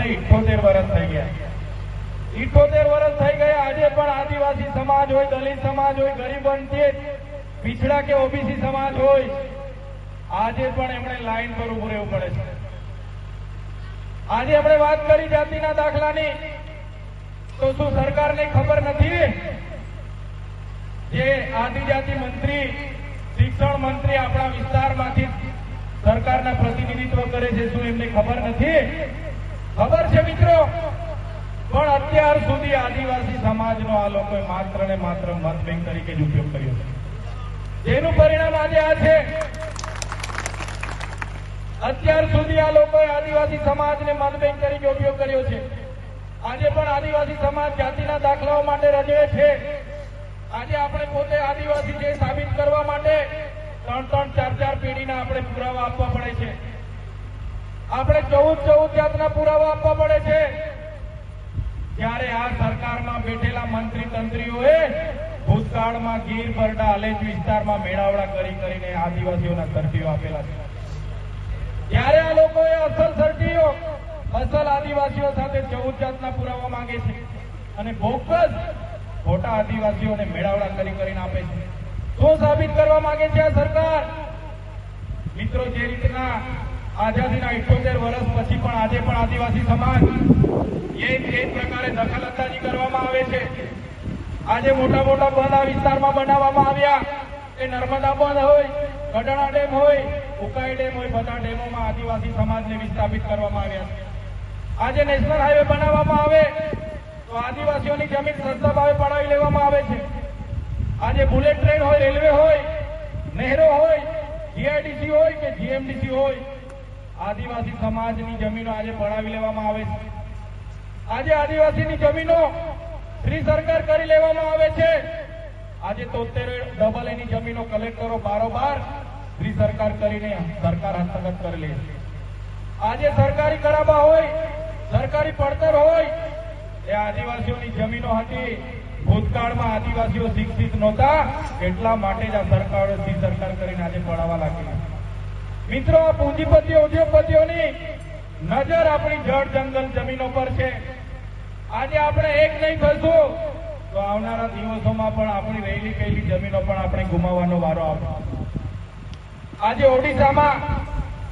78 વર્ષ થઈ ગયા। 78 વર્ષ થઈ ગયા। આજે પણ આદિવાસી સમાજ હોય, દલિત સમાજ હોય, ગરીબ વંચિત, पिछड़ा के ओबीसी समाज हो आज लाइन पर उभું રહેવું પડે છે। આજે આપણે વાત કરી જાતિના દાખલાની, તો શું સરકારને ખબર નથી? જે આદિજાતિ મંત્રી, શિક્ષણ મંત્રી આપણા વિસ્તારમાંથી સરકારના પ્રતિનિધિત્વ કરે છે, શું એમને ખબર નથી? ખબર છે મિત્રો, પણ અત્યાર સુધી આદિવાસી સમાજનો આ લોકોએ માત્ર ને માત્ર મત બેંક તરીકે જ ઉપયોગ કર્યો છે, જેનું પરિણામ આજે આ છે। અત્યાર સુધી આ લોકોએ આદિવાસી સમાજને મત બેંક તરીકે ઉપયોગ કર્યો છે। આજે પણ આદિવાસી સમાજ જાતિના દાખલાઓ માટે રજવે છે। આજે આપણે પોતે આદિવાસી છે સાબિત કરવા માટે 3-3, 4-4 પેઢીના આપણે પુરાવા આપવા પડે છે। આપણે 14 જાતના પુરાવા આપવા પડે છે। જ્યારે આ સરકારમાં બેઠેલા મંત્રી તંત્રીઓએ ભૂતકાળમાં ગીર બરડા આલેચ વિસ્તારમાં મેળાવડા કરીને આદિવાસીઓના સર્ટીઓ આપેલા છે। ત્યારે આ લોકોએ અસલ સર્ટીઓ, અસલ આદિવાસીઓ સાથે 14 જાતના પુરાવા માંગે છે અને બોગસ ખોટા આદિવાસીઓને મેળાવડા કરીને આપે છે। શું સાબિત કરવા માંગે છે આ સરકાર? મિત્રો, જે રીતના આઝાદીના 78 વર્ષ પછી પણ આજે પણ આદિવાસી સમાજ એ પ્રકારે દખલઅંદાજી કરવામાં આવે છે। આજે મોટા મોટા બંધ આ વિસ્તારમાં બનાવવામાં આવ્યા, એ નર્મદા બંધ હોય, ગઢડા ડેમ હોય, ઉકાઈ ડેમ હોય, બધા ડેમોમાં આદિવાસી સમાજને વિસ્થાપિત કરવામાં આવ્યા છે। આજે નેશનલ હાઈવે બનાવવામાં આવે તો આદિવાસીઓની જમીન સસ્તા ભાવે પડાવી લેવામાં આવે છે। આજે બુલેટ ટ્રેન હોય, રેલવે હોય, નહેરો હોય, જીઆઈડીસી હોય કે જીએમડીસી હોય, આદિવાસી સમાજની જમીનો આજે પડાવી લેવામાં આવે છે। આજે આદિવાસીની જમીનો ફ્રી સરકાર કરી લેવામાં આવે છે। આજે 73 એની જમીનો કલેક્ટરો બારોબાર ફ્રી સરકાર કરીને સરકાર હસ્તગત કરી લે છે। આજે સરકારી કરાબા હોય, સરકારી પડતર હોય, એ આદિવાસીઓની જમીનો હતી। ભૂતકાળમાં આદિવાસીઓ શિક્ષિત નહોતા, એટલા માટે જ આ સરકારો ફ્રી સરકાર કરીને આજે પડાવવા લાગી। મિત્રો, આ પૂંજીપતિઓ, ઉદ્યોગપતિઓની નજર આપણી જળ જંગલ જમીનો પર છે। આજે આપણે એક નહીં થશું તો આવનારા દિવસોમાં પણ આપણી રહેલી કહેલી જમીનો પણ આપણે ગુમાવવાનો વારો આવશે। આજે ઓડિશામાં,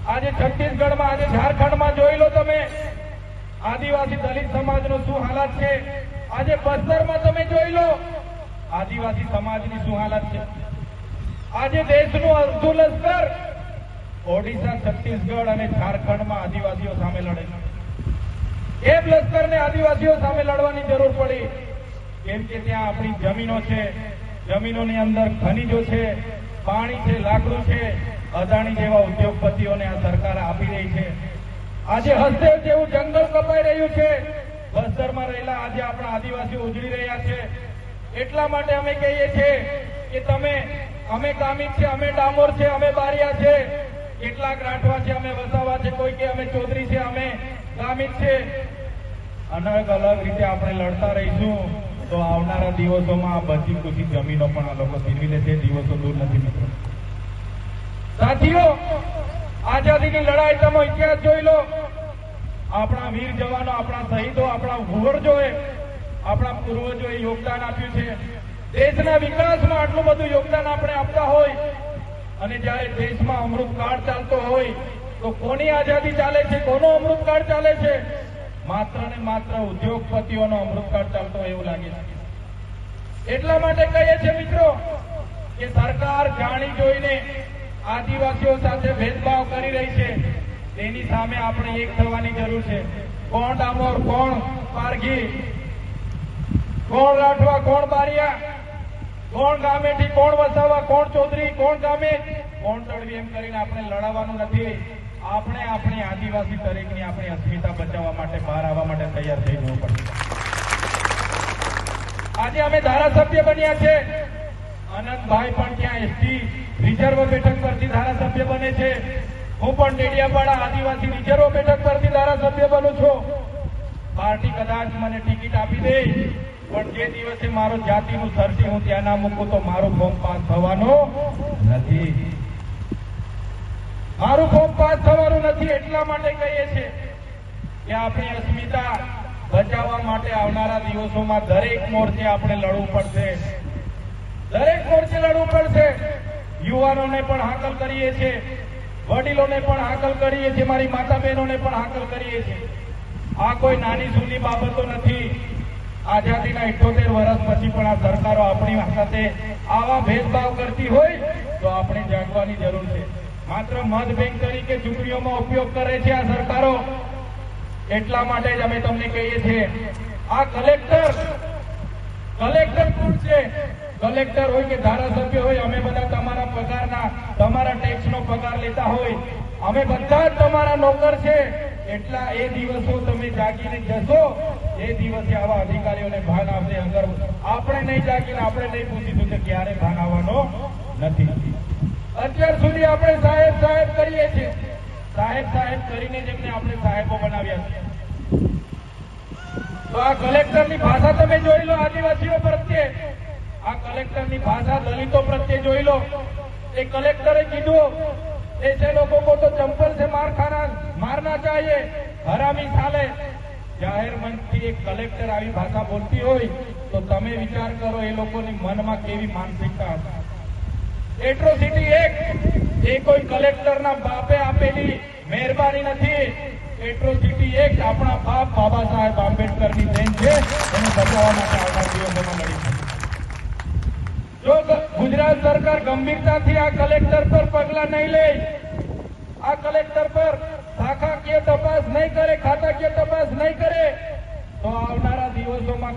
આજે છત્તીસગઢમાં, આજે ઝારખંડમાં જોઈ લો તમે આદિવાસી દલિત સમાજનો શું હાલત છે। આજે બસ્તરમાં તમે જોઈ લો આદિવાસી સમાજની શું હાલત છે। આજે દેશનું અડધું લશ્કર ઓડિશા, છત્તીસગઢ અને ઝારખંડમાં આદિવાસીઓ સામે લડે છે। એ લશ્કરને આદિવાસીઓ સામે લડવાની જરૂર પડી, કેમ કે ત્યાં આપણી જમીનો છે, જમીનોની અંદર ખનીજો છે, પાણી છે, લાકડું છે। અદાણી જેવા ઉદ્યોગપતિઓને આ સરકાર આપી રહી છે। આજે હસ્તેવ જેવું જંગલ કપાઈ રહ્યું છે, બસ્તરમાં રહેલા આજે આપણા આદિવાસીઓ ઉજળી રહ્યા છે। એટલા માટે અમે કહીએ છીએ કે અમે ગામિત છે, અમે ડામોર છે, અમે બારિયા છે, કેટલાક રાઠવા છે, અમે વસાવા છે, કોઈ કે અમે ચૌધરી છે, અમે ગામિત છે। અલગ અલગ રીતે આપણે લડતા રહીશું તો આવનારા દિવસોમાં આ બચી ખુશી જમીનો પણ આ લોકો છીનવી લેશે। દિવસો દૂર નથી મિત્રો। સાથીઓ, આઝાદીની લડાઈ તમે ઇતિહાસ જોઈ લો। આપણા વીર જવાનો, આપણા શહીદો, આપણા પૂર્વજોએ, આપણા પૂર્વજોએ યોગદાન આપ્યું છે। દેશના વિકાસમાં આટલું બધું યોગદાન આપણે આપતા હોય અને જ્યારે દેશમાં અમૃતકાળ ચાલતો હોય તો કોની આઝાદી ચાલે છે, કોનો અમૃતકાળ ચાલે છે? માત્ર ને માત્ર ઉદ્યોગપતિઓનો અમૃતકાળ ચાલતો એવું લાગે છે। એટલા માટે કહીએ છીએ મિત્રો કે સરકાર જાણી જોઈને આદિવાસીઓ સાથે ભેદભાવ કરી રહી છે, તેની સામે આપણે એક થવાની જરૂર છે। કોણ ડામોર, કોણ પારઘી, કોણ રાઠવા, કોણ બારિયા, કોણ ગામેથી, કોણ વસાવા, કોણ ચૌધરી, કોણ ગામે, કોણ તળવી, એમ કરીને આપણે લડાવવાનું નથી। આપણે આપણી આદિવાસી તરીકેની આપણી અસ્મિતા બચાવવા માટે, બહાર આવવા માટે તૈયાર થઈ જવું પડશે। આજે અમે ધારાસભ્ય બન્યા છે। આનંદભાઈ પણ ત્યાં એસટી રિઝર્વ બેઠક પરથી ધારાસભ્ય બને છે। હું પણ ડેડિયાપાડા આદિવાસી રિઝર્વ બેઠક પરથી ધારાસભ્ય બનું છું। પાર્ટી કદાચ મને ટિકિટ આપી દે, પણ જે દિવસે મારો જાતિનું સર્ટી હું ત્યાં ના મૂકું તો મારું ફોર્મ પાસ થવાનું નથી। મારું ફોર્મ પાસ થવાનું નથી। એટલા માટે કહીએ છીએ કે આપણી અસ્મિતા બચાવવા માટે આવનારા દિવસોમાં દરેક મોરચે આપણે લડવું પડશે, દરેક મોરચે લડવું પડશે. યુવાનોને પણ હાકલ કરીએ છીએ, વડીલોને પણ હાકલ કરીએ છીએ, મારી માતા બહેનોને પણ હાકલ કરીએ છીએ. આ કોઈ નાની સૂની બાબતો નથી. આઝાદીના 78 વર્ષ પછી પણ આ સરકારો આપણી સાથે આવા ભેદભાવ કરતી હોય તો આપણે જાગવાની જરૂર છે. માત્ર મત બેંક તરીકે ચૂંટણીઓમાં ઉપયોગ કરે છે આ સરકારો. એટલા માટે જ અમે તમને કહીએ છીએ, આ કલેક્ટર કોણ છે? કલેક્ટર હોય કે ધારાસભ્ય હોય, અમે બધા તમારા પગારના, તમારા ટેક્સનો પગાર લેતા હોય, અમે બધા જ તમારા નોકર છે. એટલા એ દિવસો તમે જાગીને જશો, એ દિવસે આવા અધિકારીઓને ભાન આવશે. અગર આપણે નહીં જાગીને આપણે નહીં પૂછીશું કે ક્યારે ભાન આવવાનો નથી. અત્યાર સુધી આપણે સાહેબ સાહેબ કરીએ છીએ, સાહેબ કરીને જ એમને આપણે સાહેબો બનાવ્યા છે. તો આ કલેક્ટરની ભાષા તમે જોઈ લો આદિવાસીઓ પ્રત્યે, આ કલેક્ટરની ભાષા દલિતો પ્રત્યે જોઈ લો. એ કલેક્ટરે કીધું ऐसे लोगों को तो चंपल से मारना चाहिए, हरामी साले. જાહેર મંચથી એક કલેક્ટર આવી ભાષા બોલતી હોય તો તમે વિચાર કરો એ લોકોની મનમાં કેવી માનસિકતા હશે. એટ્રોસિટી એ કોઈ કલેક્ટરના બાપે આપેલી મહેરબાની નથી. એટ્રોસિટી આપણા બાપ બાબા સાહેબ આંબેડકરની દેન છે. એને બચાવવા માટે આવનાર દિવસોમાં લડીશું. જો ગુજરાત સરકાર ગંભીરતાથી આ કલેક્ટર પર પગલા નહીં લે, આ કલેક્ટર પર શાખાકીય તપાસ નહીં કરે, ખાતાકીય તપાસ નહીં કરે, તો આવનારા દિવસોમાં